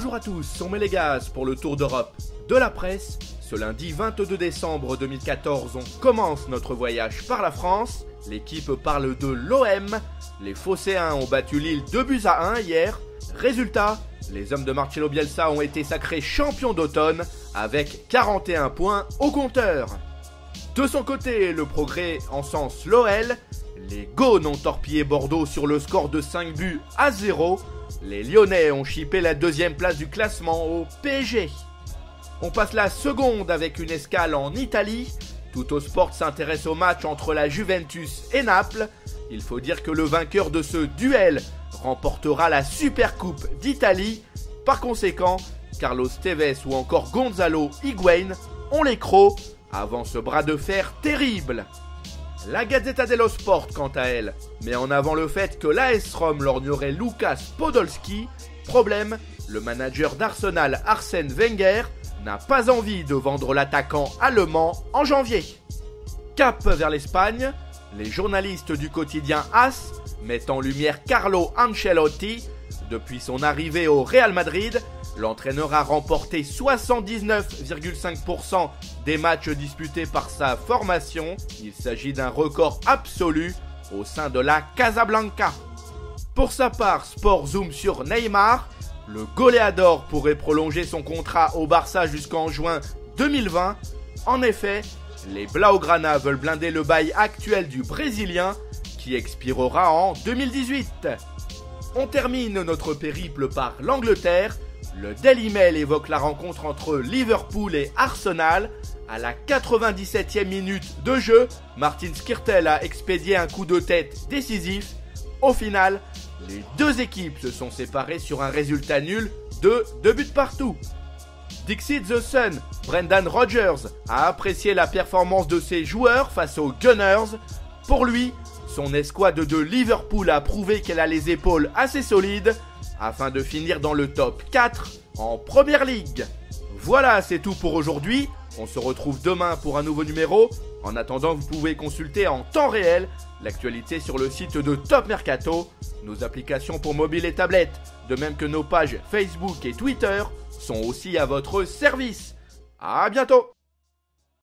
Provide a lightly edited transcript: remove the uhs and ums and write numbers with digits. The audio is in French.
Bonjour à tous, on met les gaz pour le tour d'Europe de la presse. Ce lundi 22 décembre 2014, on commence notre voyage par la France. L'équipe parle de l'OM. Les Phocéens ont battu Lille 2-1 hier. Résultat, les hommes de Marcelo Bielsa ont été sacrés champions d'automne avec 41 points au compteur. De son côté, le progrès encense l'OL. Les Gaunes ont torpillé Bordeaux sur le score de 5-0. Les Lyonnais ont chippé la deuxième place du classement au PSG. On passe la seconde avec une escale en Italie. Tuttosport s'intéresse au match entre la Juventus et Naples. Il faut dire que le vainqueur de ce duel remportera la Supercoupe d'Italie. Par conséquent, Carlos Tevez ou encore Gonzalo Higuain ont les crocs avant ce bras de fer terrible. La Gazzetta dello Sport, quant à elle, met en avant le fait que l'AS Rome lorgnerait Lukas Podolski. Problème, le manager d'Arsenal Arsène Wenger n'a pas envie de vendre l'attaquant allemand en janvier. Cap vers l'Espagne, les journalistes du quotidien AS mettent en lumière Carlo Ancelotti. Depuis son arrivée au Real Madrid, l'entraîneur a remporté 79,5% des matchs disputés par sa formation. Il s'agit d'un record absolu au sein de la Casablanca. Pour sa part, Sport zoome sur Neymar. Le goléador pourrait prolonger son contrat au Barça jusqu'en juin 2020. En effet, les Blaugrana veulent blinder le bail actuel du Brésilien qui expirera en 2018. On termine notre périple par l'Angleterre. Le Daily Mail évoque la rencontre entre Liverpool et Arsenal. À la 97e minute de jeu, Martin Skrtel a expédié un coup de tête décisif. Au final, les deux équipes se sont séparées sur un résultat nul de 2 buts partout. Dixit the Sun, Brendan Rodgers a apprécié la performance de ses joueurs face aux Gunners. Pour lui, son escouade de Liverpool a prouvé qu'elle a les épaules assez solides afin de finir dans le top 4 en Première Ligue. Voilà, c'est tout pour aujourd'hui. On se retrouve demain pour un nouveau numéro. En attendant, vous pouvez consulter en temps réel l'actualité sur le site de Top Mercato. Nos applications pour mobile et tablette, de même que nos pages Facebook et Twitter, sont aussi à votre service. À bientôt!